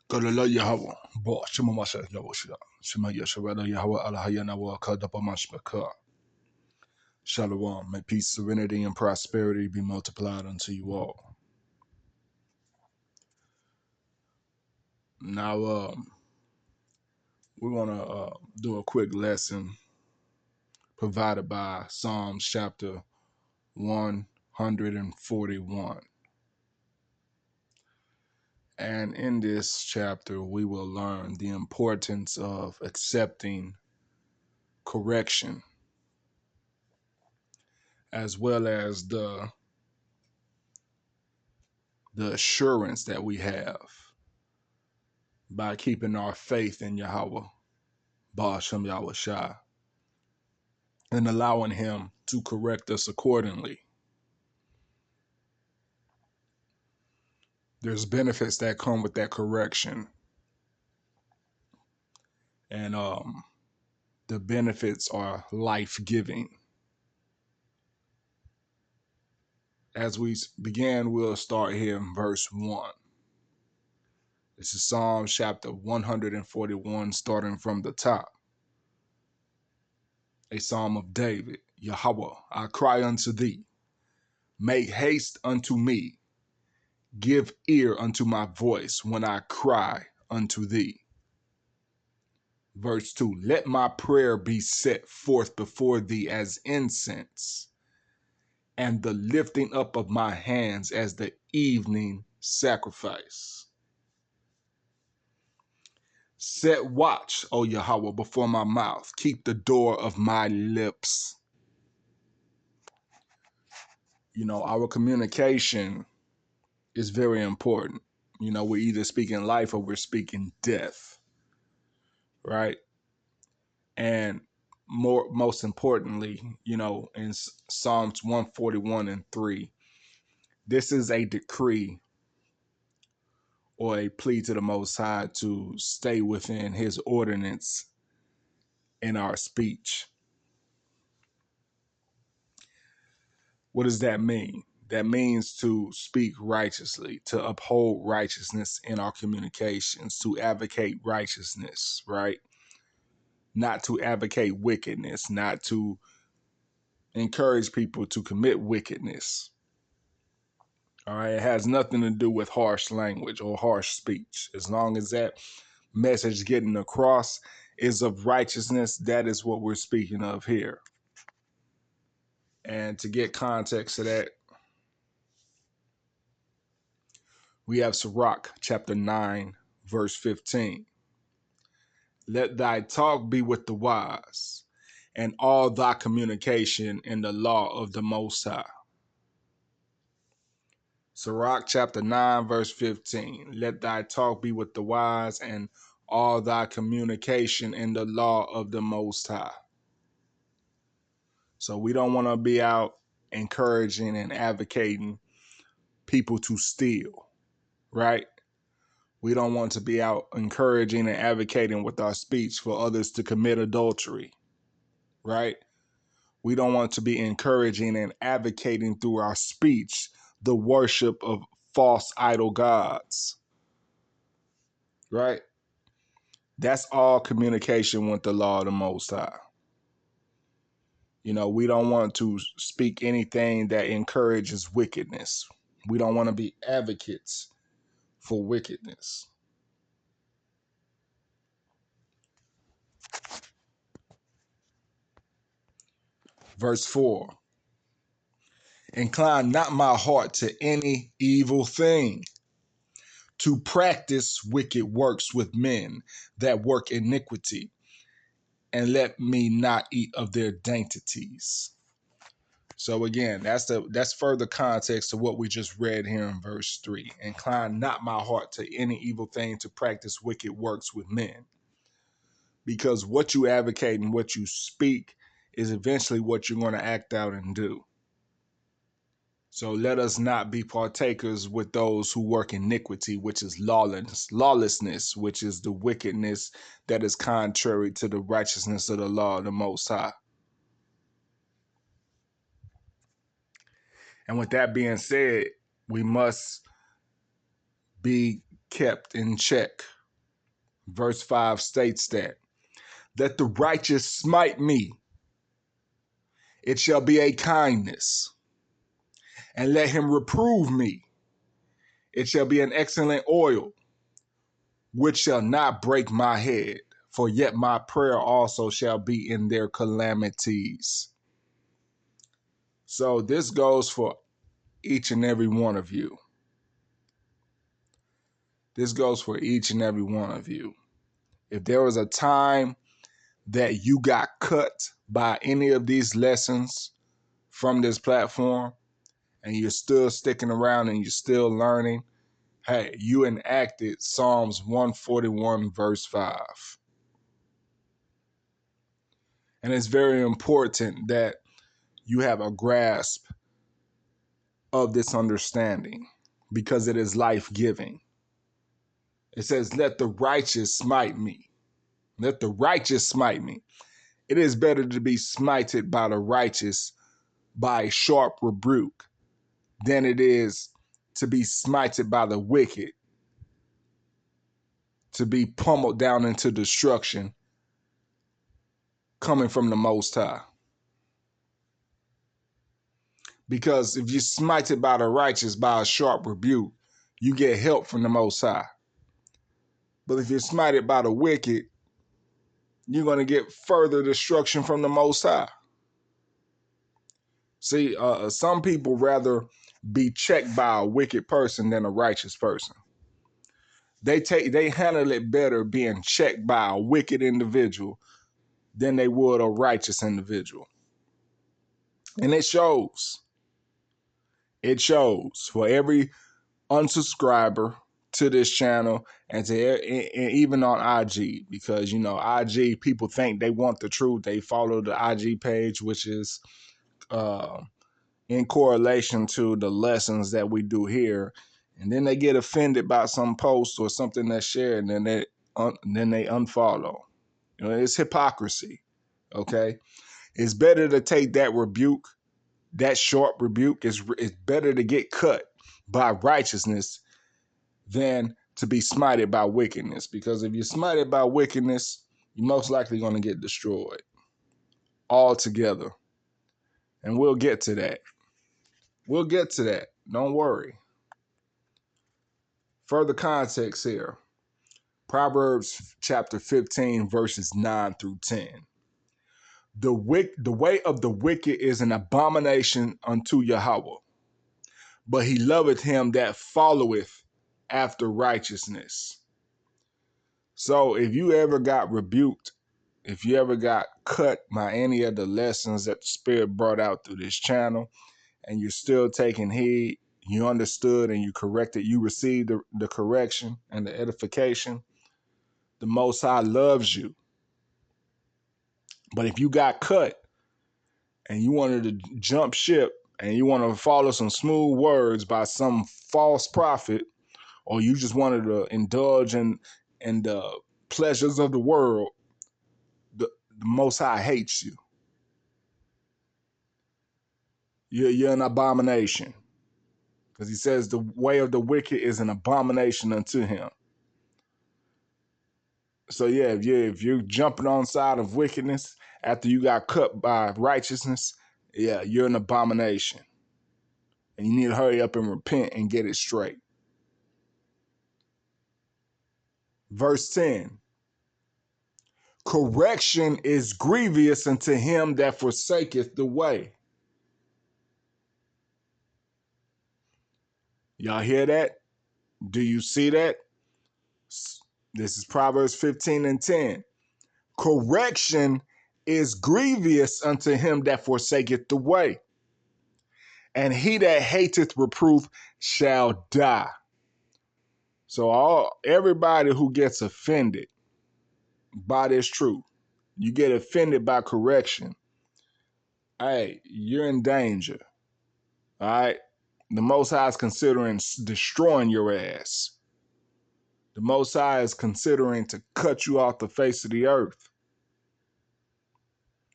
Kalala Yahweh, Bo Shema Masha Yawoshia, Shema Yasharada Yahweh Alahayana Kadabamashmaka. Shalom, may peace, serenity, and prosperity be multiplied unto you all. Now, we want to do a quick lesson provided by Psalms chapter 141. And in this chapter, we will learn the importance of accepting correction, as well as the assurance that we have by keeping our faith in Yahweh, Ba'ashem Yahweh Shai, and allowing him to correct us accordingly. There's benefits that come with that correction. And the benefits are life-giving. As we begin, we'll start here in verse 1. This is Psalm chapter 141, starting from the top. A psalm of David. Yahweh, I cry unto thee. Make haste unto me. Give ear unto my voice when I cry unto thee. Verse 2, let my prayer be set forth before thee as incense, and the lifting up of my hands as the evening sacrifice. Set watch, O Yahweh, before my mouth. Keep the door of my lips. You know, our communication is very important. You know, we're either speaking life or we're speaking death, right? And most importantly, you know, in Psalms 141:3, this is a decree or a plea to the Most High to stay within his ordinance in our speech. What does that mean? That means to speak righteously, to uphold righteousness in our communications, to advocate righteousness, right? Not to advocate wickedness, not to encourage people to commit wickedness. All right, it has nothing to do with harsh language or harsh speech. As long as that message getting across is of righteousness, that is what we're speaking of here. And to get context to that, we have Sirach chapter 9, verse 15. Let thy talk be with the wise, and all thy communication in the law of the Most High. Sirach chapter 9, verse 15. Let thy talk be with the wise, and all thy communication in the law of the Most High. So we don't want to be out encouraging and advocating people to steal, right? We don't want to be out encouraging and advocating with our speech for others to commit adultery, right? We don't want to be encouraging and advocating through our speech the worship of false idol gods, right? That's all communication with the law of the Most High. You know, we don't want to speak anything that encourages wickedness. We don't want to be advocates for wickedness. Verse 4. Incline not my heart to any evil thing, to practice wicked works with men that work iniquity, and let me not eat of their dainties. So again, that's further context to what we just read here in verse 3. Incline not my heart to any evil thing, to practice wicked works with men. Because what you advocate and what you speak is eventually what you're going to act out and do. So let us not be partakers with those who work iniquity, which is lawlessness, which is the wickedness that is contrary to the righteousness of the law of the Most High. And with that being said, we must be kept in check, Verse 5 states that, let the righteous smite me, it shall be a kindness, and let him reprove me, it shall be an excellent oil, which shall not break my head, for yet my prayer also shall be in their calamities. So this goes for each and every one of you. This goes for each and every one of you. If there was a time that you got cut by any of these lessons from this platform, and you're still sticking around and you're still learning, hey, you enacted Psalms 141 verse 5. And it's very important that you have a grasp of this understanding because it is life-giving. It says, let the righteous smite me. Let the righteous smite me. It is better to be smited by the righteous by a sharp rebuke than it is to be smited by the wicked, to be pummeled down into destruction coming from the Most High. Because if you're smited by the righteous by a sharp rebuke, you get help from the Most High. But if you're smited by the wicked, you're going to get further destruction from the Most High. See, some people rather be checked by a wicked person than a righteous person. They handle it better being checked by a wicked individual than they would a righteous individual. And it shows. It shows for every unsubscriber to this channel and even on IG, because IG people think they want the truth. They follow the IG page, which is in correlation to the lessons that we do here, and then they get offended by some post or something that's shared, and then they unfollow. It's hypocrisy. Okay, it's better to take that rebuke, that short rebuke. It's better to get cut by righteousness than to be smited by wickedness. Because if you're smited by wickedness, you're most likely going to get destroyed altogether. And we'll get to that. We'll get to that. Don't worry. Further context here. Proverbs chapter 15, verses 9 through 10. The way of the wicked is an abomination unto Yahweh, but he loveth him that followeth after righteousness. So if you ever got rebuked, if you ever got cut by any of the lessons that the Spirit brought out through this channel, and you're still taking heed, you understood and you corrected, you received the correction and the edification, the Most High loves you. But if you got cut and you wanted to jump ship and you want to follow some smooth words by some false prophet, or you just wanted to indulge in the pleasures of the world, the Most High hates you. You're an abomination. Because he says the way of the wicked is an abomination unto him. So yeah, if you're jumping on side of wickedness after you got cut by righteousness, yeah, you're an abomination. And you need to hurry up and repent and get it straight. Verse 10. Correction is grievous unto him that forsaketh the way. Y'all hear that? Do you see that? This is Proverbs 15 and 10. Correction is grievous unto him that forsaketh the way, and he that hateth reproof shall die. So everybody who gets offended by this truth, you get offended by correction, hey, you're in danger. All right? The Most High is considering destroying your ass. The Most High is considering to cut you off the face of the earth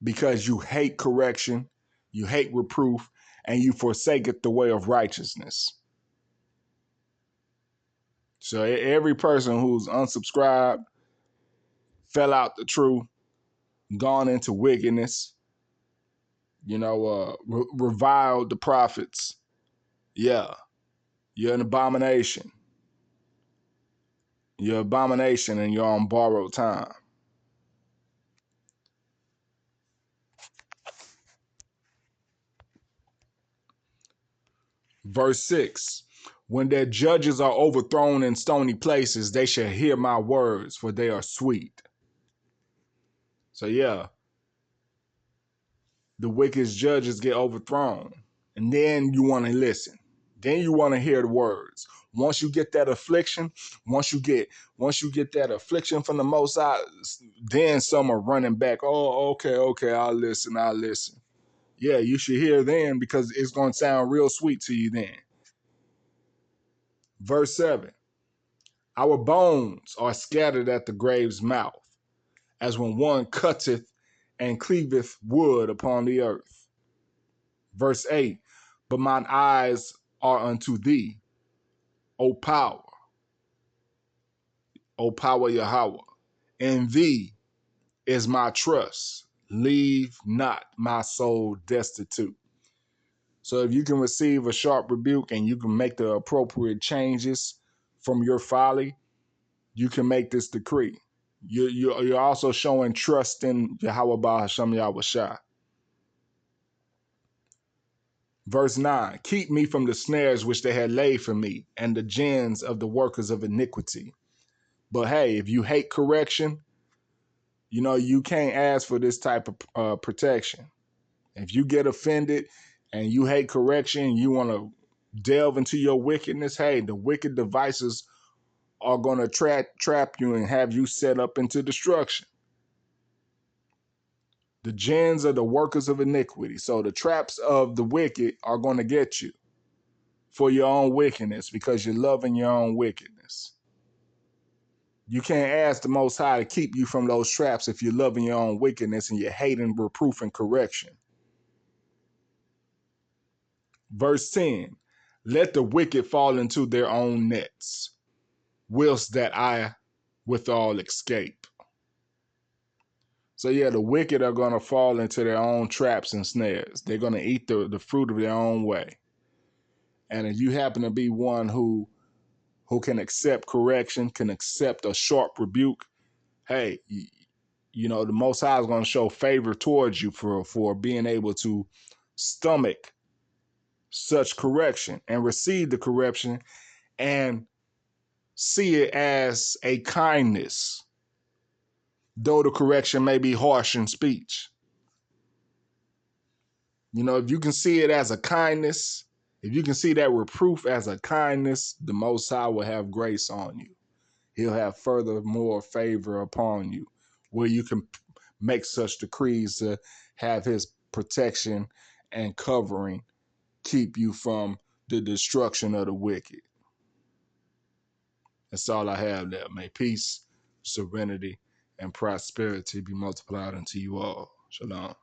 because you hate correction, you hate reproof, and you forsaketh the way of righteousness. So every person who's unsubscribed fell out the truth, gone into wickedness, reviled the prophets. Yeah, you're an abomination. You're an abomination and you're on borrowed time. Verse 6. When their judges are overthrown in stony places, they shall hear my words, for they are sweet. So yeah, the wicked judges get overthrown. And then you want to listen. Then you want to hear the words. Once you get that affliction, once you get that affliction from the Most High, then some are running back. Oh, okay, I'll listen. Yeah, you should hear then because it's going to sound real sweet to you then. Verse 7. Our bones are scattered at the grave's mouth, as when one cutteth and cleaveth wood upon the earth. Verse 8. But mine eyes are unto thee, O power Yahweh. In thee is my trust. Leave not my soul destitute. So if you can receive a sharp rebuke and you can make the appropriate changes from your folly, you can make this decree. You're also showing trust in Yahweh Hashem Yahweh Shai. Verse 9, keep me from the snares which they had laid for me and the gins of the workers of iniquity. But hey, if you hate correction, you can't ask for this type of protection. If you get offended and you hate correction, you want to delve into your wickedness, hey, the wicked devices are going to trap you and have you set up into destruction. The gins are the workers of iniquity. So the traps of the wicked are going to get you for your own wickedness because you're loving your own wickedness. You can't ask the Most High to keep you from those traps if you're loving your own wickedness and you're hating reproof and correction. Verse 10, let the wicked fall into their own nets, whilst that I withal escape. So yeah, the wicked are going to fall into their own traps and snares. They're going to eat the fruit of their own way. And if you happen to be one who can accept correction, can accept a sharp rebuke, hey, the Most High is going to show favor towards you for being able to stomach such correction and receive the correction and see it as a kindness, though the correction may be harsh in speech. If you can see it as a kindness, if you can see that reproof as a kindness, the Most High will have grace on you. He'll have furthermore favor upon you, where you can make such decrees to have his protection and covering keep you from the destruction of the wicked. That's all I have there. May peace, serenity, and prosperity be multiplied unto you all. Shalom.